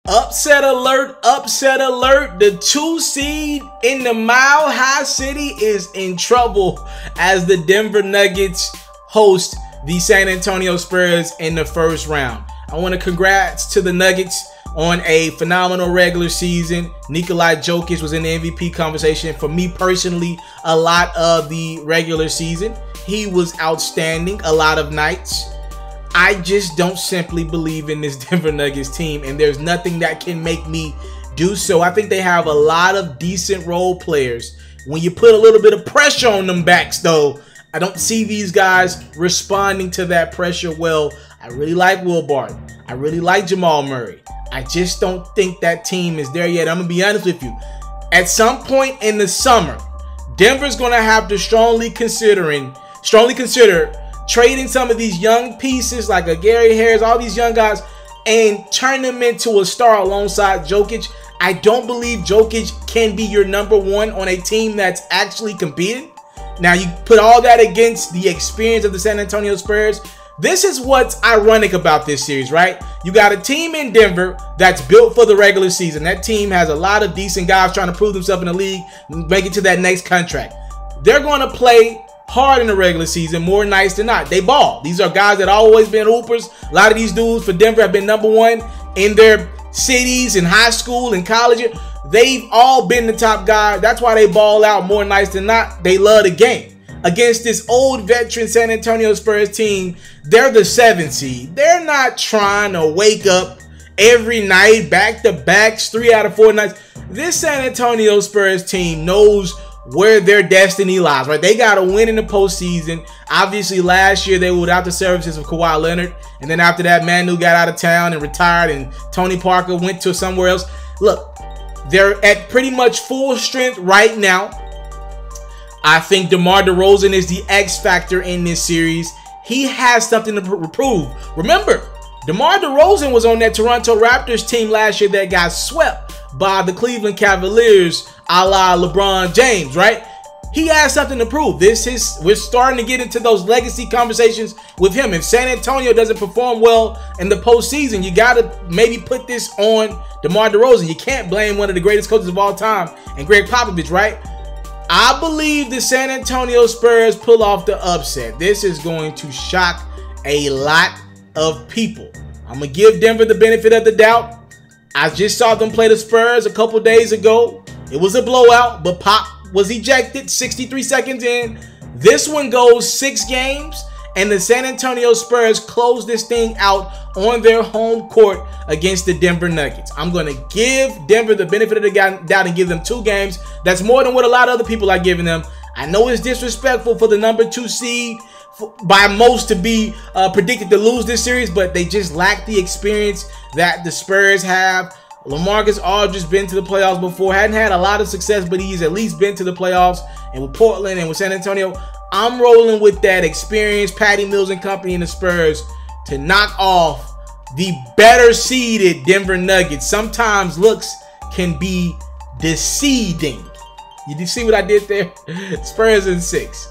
Upset alert, upset alert. The 2 seed in the Mile High City is in trouble as the Denver Nuggets host the San Antonio Spurs in the first round. I want to congrats to the Nuggets on a phenomenal regular season. Nikola Jokic was in the MVP conversation for me personally a lot of the regular season. He was outstanding a lot of nights. I just don't simply believe in this Denver Nuggets team, and there's nothing that can make me do so. I think they have a lot of decent role players. When you put a little bit of pressure on them backs, though, I don't see these guys responding to that pressure well. I really like Will Barton. I really like Jamal Murray. I just don't think that team is there yet. I'm going to be honest with you. At some point in the summer, Denver's going to have to strongly consider trading some of these young pieces like a Gary Harris, all these young guys, and turn them into a star alongside Jokic. I don't believe Jokic can be your number one on a team that's actually competing. Now, you put all that against the experience of the San Antonio Spurs. This is what's ironic about this series, right? You got a team in Denver that's built for the regular season. That team has a lot of decent guys trying to prove themselves in the league, make it to that next contract. They're going to play hard in the regular season, more nights than not. They ball. These are guys that always been hoopers. A lot of these dudes for Denver have been number one in their cities, in high school, in college. They've all been the top guy. That's why they ball out more nights than not. They love the game. Against this old veteran San Antonio Spurs team, they're the 7th seed. They're not trying to wake up every night, back-to-backs, 3 out of 4 nights. This San Antonio Spurs team knows where their destiny lies, right? They got to win in the postseason. Obviously, last year they were without the services of Kawhi Leonard. And then after that, Manu got out of town and retired, and Tony Parker went to somewhere else. Look, they're at pretty much full strength right now. I think DeMar DeRozan is the X factor in this series. He has something to prove. Remember, DeMar DeRozan was on that Toronto Raptors team last year that got swept by the Cleveland Cavaliers, a la LeBron James, right? He has something to prove. We're starting to get into those legacy conversations with him. If San Antonio doesn't perform well in the postseason, you got to maybe put this on DeMar DeRozan. You can't blame one of the greatest coaches of all time and Greg Popovich, right? I believe the San Antonio Spurs pull off the upset. This is going to shock a lot of people. I'm going to give Denver the benefit of the doubt. I just saw them play the Spurs a couple days ago. It was a blowout, but Pop was ejected 63 seconds in. This one goes 6 games, and the San Antonio Spurs close this thing out on their home court against the Denver Nuggets. I'm going to give Denver the benefit of the doubt and give them 2 games. That's more than what a lot of other people are giving them. I know it's disrespectful for the number 2 seed by most to be predicted to lose this series, but they just lack the experience that the Spurs have. LaMarcus Aldridge been to the playoffs before, hadn't had a lot of success, but he's at least been to the playoffs. And with Portland and with San Antonio, I'm rolling with that experience, Patty Mills and company in the Spurs to knock off the better seeded Denver Nuggets. Sometimes looks can be deceiving. You see what I did there? Spurs in 6.